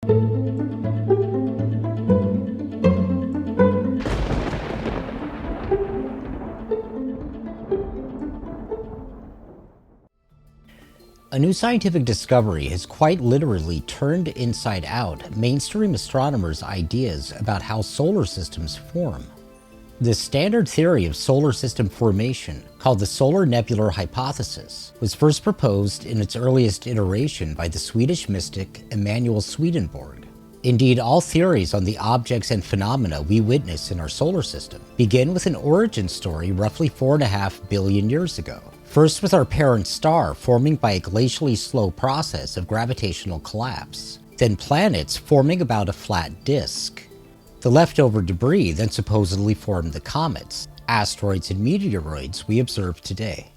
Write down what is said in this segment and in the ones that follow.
A new scientific discovery has quite literally turned inside out mainstream astronomers' ideas about how solar systems form. The standard theory of solar system formation, called the solar nebular hypothesis, was first proposed in its earliest iteration by the Swedish mystic Emanuel Swedenborg. Indeed, all theories on the objects and phenomena we witness in our solar system begin with an origin story roughly 4.5 billion years ago. First with our parent star forming by a glacially slow process of gravitational collapse, then planets forming about a flat disk. The leftover debris then supposedly formed the comets, asteroids, and meteoroids we observe today.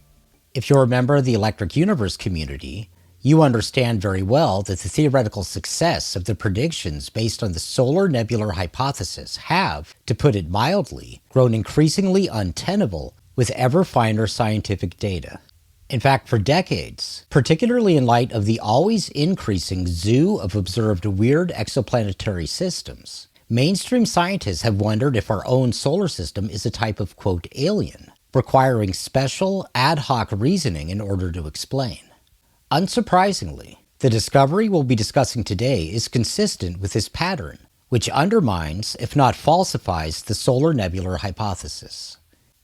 If you're a member of the electric universe community, you understand very well that the theoretical success of the predictions based on the solar nebular hypothesis have, to put it mildly, grown increasingly untenable with ever finer scientific data. In fact, for decades, particularly in light of the always increasing zoo of observed weird exoplanetary systems, mainstream scientists have wondered if our own solar system is a type of, quote, alien, requiring special, ad hoc reasoning in order to explain. Unsurprisingly, the discovery we'll be discussing today is consistent with this pattern, which undermines, if not falsifies, the solar nebular hypothesis.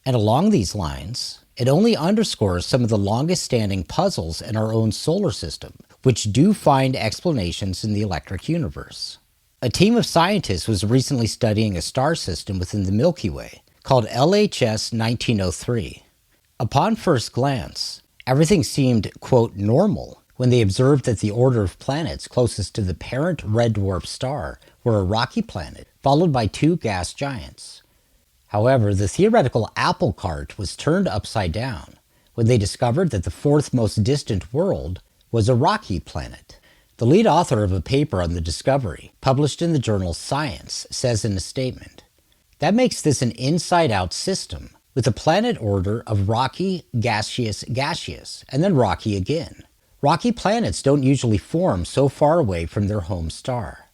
And along these lines, it only underscores some of the longest-standing puzzles in our own solar system, which do find explanations in the electric universe. A team of scientists was recently studying a star system within the Milky Way, called LHS 1903. Upon first glance, everything seemed, quote, normal when they observed that the order of planets closest to the parent red dwarf star were a rocky planet, followed by two gas giants. However, the theoretical apple cart was turned upside down when they discovered that the fourth most distant world was a rocky planet. The lead author of a paper on the discovery, published in the journal Science, says in a statement, "That makes this an inside-out system, with a planet order of rocky, gaseous, gaseous, and then rocky again. Rocky planets don't usually form so far away from their home star."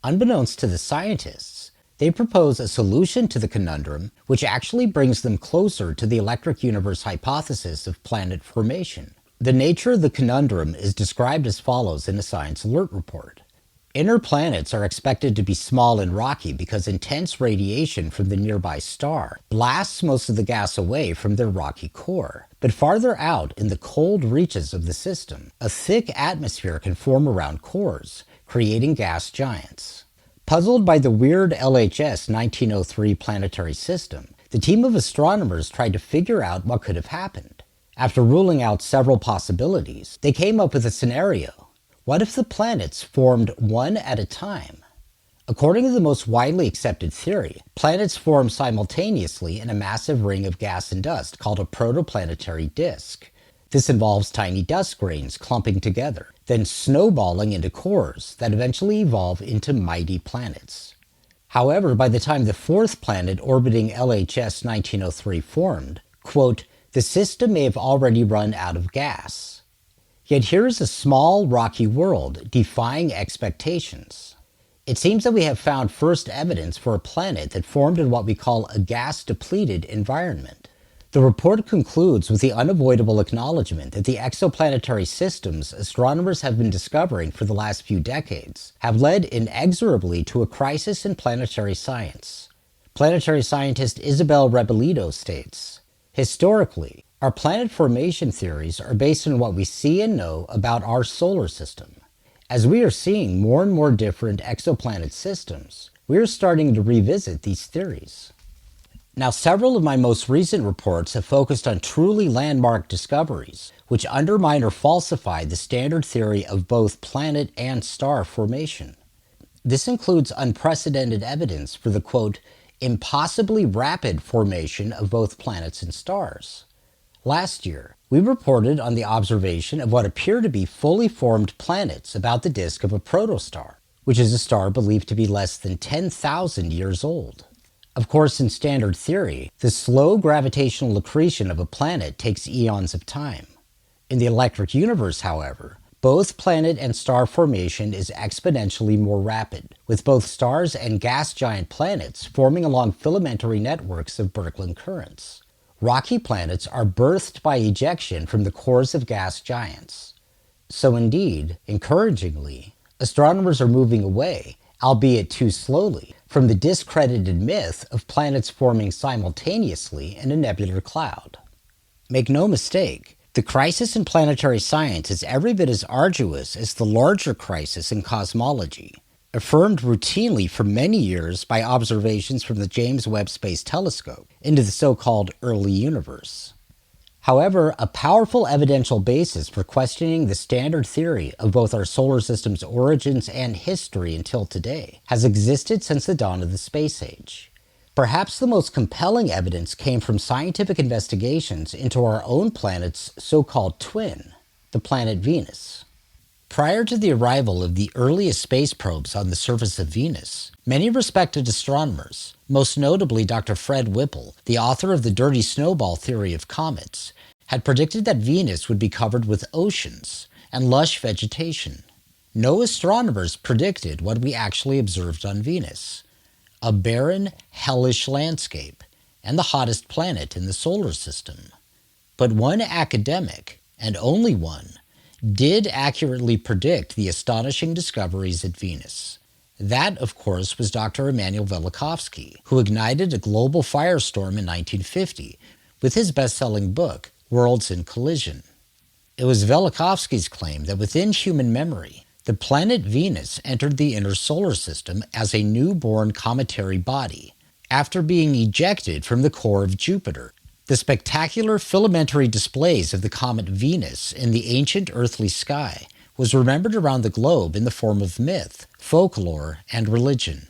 Unbeknownst to the scientists, they propose a solution to the conundrum which actually brings them closer to the electric universe hypothesis of planet formation. The nature of the conundrum is described as follows in a Science Alert report. Inner planets are expected to be small and rocky because intense radiation from the nearby star blasts most of the gas away from their rocky core. But farther out in the cold reaches of the system, a thick atmosphere can form around cores, creating gas giants. Puzzled by the weird LHS 1903 planetary system, the team of astronomers tried to figure out what could have happened. After ruling out several possibilities, they came up with a scenario. What if the planets formed one at a time? According to the most widely accepted theory, planets form simultaneously in a massive ring of gas and dust called a protoplanetary disk. This involves tiny dust grains clumping together, then snowballing into cores that eventually evolve into mighty planets. However, by the time the fourth planet orbiting LHS 1903 formed, quote, the system may have already run out of gas. Yet here is a small, rocky world defying expectations. It seems that we have found first evidence for a planet that formed in what we call a gas-depleted environment. The report concludes with the unavoidable acknowledgement that the exoplanetary systems astronomers have been discovering for the last few decades have led inexorably to a crisis in planetary science. Planetary scientist Isabel Rebelito states, "Historically, our planet formation theories are based on what we see and know about our solar system. As we are seeing more and more different exoplanet systems, we are starting to revisit these theories." Now, several of my most recent reports have focused on truly landmark discoveries, which undermine or falsify the standard theory of both planet and star formation. This includes unprecedented evidence for the, quote, impossibly rapid formation of both planets and stars. Last year, we reported on the observation of what appear to be fully formed planets about the disk of a protostar, which is a star believed to be less than 10,000 years old. Of course, in standard theory, the slow gravitational accretion of a planet takes eons of time. In the electric universe, however, both planet and star formation is exponentially more rapid, with both stars and gas giant planets forming along filamentary networks of Birkeland Currents. Rocky planets are birthed by ejection from the cores of gas giants. So indeed, encouragingly, astronomers are moving away, albeit too slowly, from the discredited myth of planets forming simultaneously in a nebular cloud. Make no mistake, the crisis in planetary science is every bit as arduous as the larger crisis in cosmology, affirmed routinely for many years by observations from the James Webb Space Telescope into the so-called early universe. However, a powerful evidential basis for questioning the standard theory of both our solar system's origins and history until today has existed since the dawn of the space age. Perhaps the most compelling evidence came from scientific investigations into our own planet's so-called twin, the planet Venus. Prior to the arrival of the earliest space probes on the surface of Venus, many respected astronomers, most notably Dr. Fred Whipple, the author of the dirty snowball theory of comets, had predicted that Venus would be covered with oceans and lush vegetation. No astronomers predicted what we actually observed on Venus: a barren, hellish landscape, and the hottest planet in the solar system. But one academic, and only one, did accurately predict the astonishing discoveries at Venus. That, of course, was Dr. Immanuel Velikovsky, who ignited a global firestorm in 1950 with his best-selling book, Worlds in Collision. It was Velikovsky's claim that within human memory, the planet Venus entered the inner solar system as a newborn cometary body, after being ejected from the core of Jupiter. The spectacular filamentary displays of the comet Venus in the ancient earthly sky was remembered around the globe in the form of myth, folklore, and religion.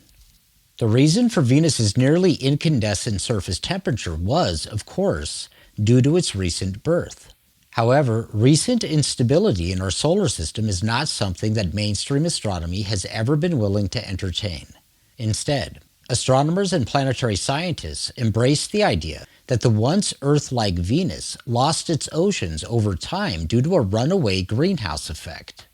The reason for Venus's nearly incandescent surface temperature was, of course, due to its recent birth. However, recent instability in our solar system is not something that mainstream astronomy has ever been willing to entertain. Instead, astronomers and planetary scientists embraced the idea that the once Earth-like Venus lost its oceans over time due to a runaway greenhouse effect.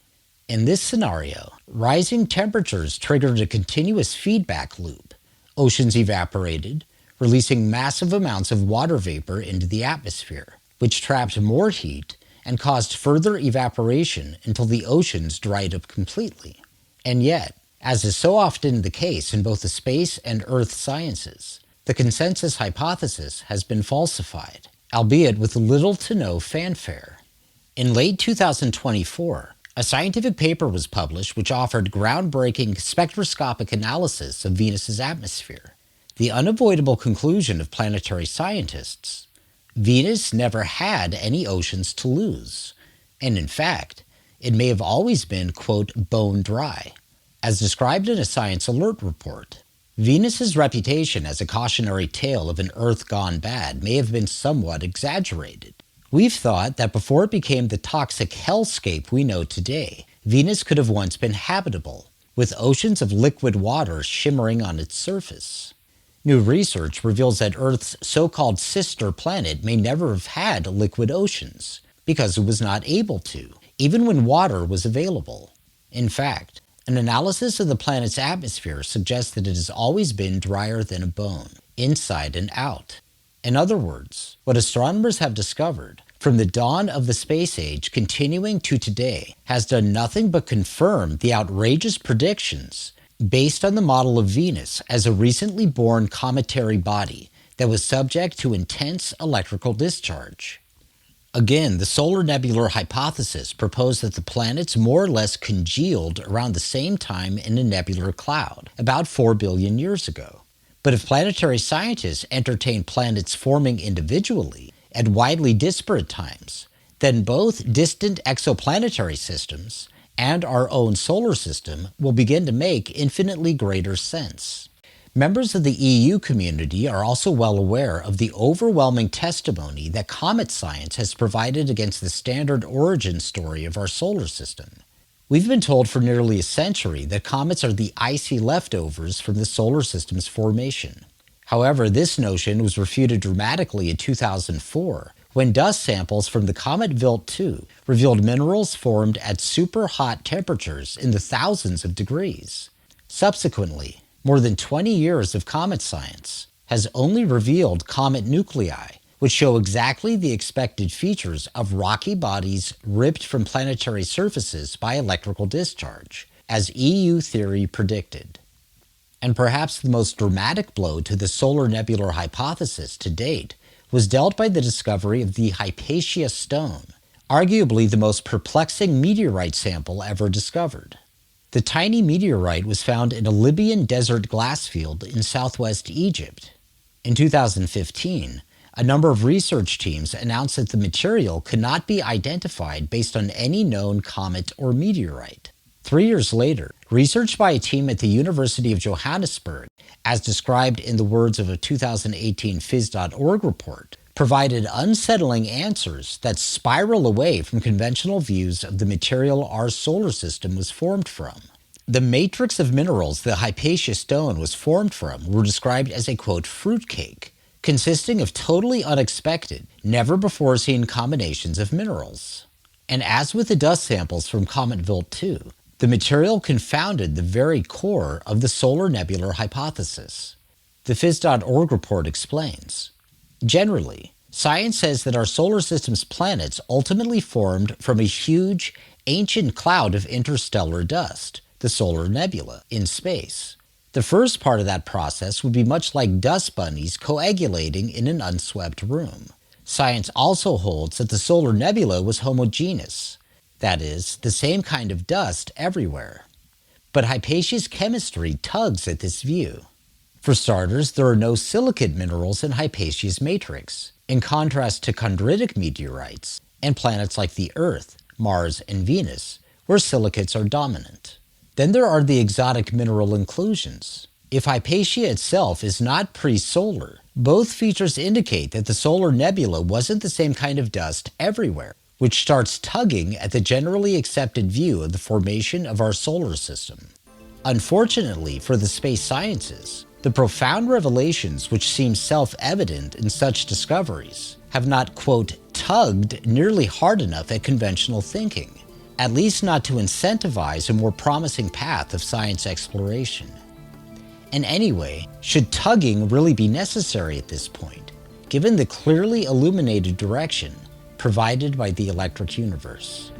In this scenario, rising temperatures triggered a continuous feedback loop. Oceans evaporated, releasing massive amounts of water vapor into the atmosphere, which trapped more heat and caused further evaporation until the oceans dried up completely. And yet, as is so often the case in both the space and Earth sciences, the consensus hypothesis has been falsified, albeit with little to no fanfare. In late 2024, a scientific paper was published which offered groundbreaking spectroscopic analysis of Venus's atmosphere. The unavoidable conclusion of planetary scientists: Venus never had any oceans to lose, and in fact, it may have always been, quote, bone dry. As described in a Science Alert report, Venus's reputation as a cautionary tale of an Earth gone bad may have been somewhat exaggerated. We've thought that before it became the toxic hellscape we know today, Venus could have once been habitable, with oceans of liquid water shimmering on its surface. New research reveals that Earth's so-called sister planet may never have had liquid oceans, because it was not able to, even when water was available. In fact, an analysis of the planet's atmosphere suggests that it has always been drier than a bone, inside and out. In other words, what astronomers have discovered, from the dawn of the space age continuing to today, has done nothing but confirm the outrageous predictions based on the model of Venus as a recently born cometary body that was subject to intense electrical discharge. Again, the solar nebular hypothesis proposed that the planets more or less congealed around the same time in a nebular cloud, about 4 billion years ago. But if planetary scientists entertain planets forming individually at widely disparate times, then both distant exoplanetary systems and our own solar system will begin to make infinitely greater sense. Members of the EU community are also well aware of the overwhelming testimony that comet science has provided against the standard origin story of our solar system. We've been told for nearly a century that comets are the icy leftovers from the solar system's formation. However, this notion was refuted dramatically in 2004 when dust samples from the comet Wild 2 revealed minerals formed at super hot temperatures in the thousands of degrees. Subsequently, more than 20 years of comet science has only revealed comet nuclei, which show exactly the expected features of rocky bodies ripped from planetary surfaces by electrical discharge, as EU theory predicted. And perhaps the most dramatic blow to the solar nebular hypothesis to date was dealt by the discovery of the Hypatia stone, arguably the most perplexing meteorite sample ever discovered. The tiny meteorite was found in a Libyan desert glass field in southwest Egypt. In 2015, a number of research teams announced that the material could not be identified based on any known comet or meteorite. 3 years later, research by a team at the University of Johannesburg, as described in the words of a 2018 phys.org report, provided unsettling answers that spiral away from conventional views of the material our solar system was formed from. The matrix of minerals the Hypatia stone was formed from were described as a, quote, fruitcake, consisting of totally unexpected, never-before-seen combinations of minerals. And as with the dust samples from comet Wild 2, the material confounded the very core of the solar nebular hypothesis. The phys.org report explains, generally, science says that our solar system's planets ultimately formed from a huge, ancient cloud of interstellar dust, the solar nebula, in space. The first part of that process would be much like dust bunnies coagulating in an unswept room. Science also holds that the solar nebula was homogeneous, that is, the same kind of dust everywhere. But Hypatia's chemistry tugs at this view. For starters, there are no silicate minerals in Hypatia's matrix, in contrast to chondritic meteorites and planets like the Earth, Mars, and Venus, where silicates are dominant. Then there are the exotic mineral inclusions. If Hypatia itself is not pre-solar, both features indicate that the solar nebula wasn't the same kind of dust everywhere, which starts tugging at the generally accepted view of the formation of our solar system. Unfortunately for the space sciences, the profound revelations which seem self-evident in such discoveries have not, quote, tugged nearly hard enough at conventional thinking, at least not to incentivize a more promising path of science exploration. And anyway, should tugging really be necessary at this point, given the clearly illuminated direction provided by the electric universe?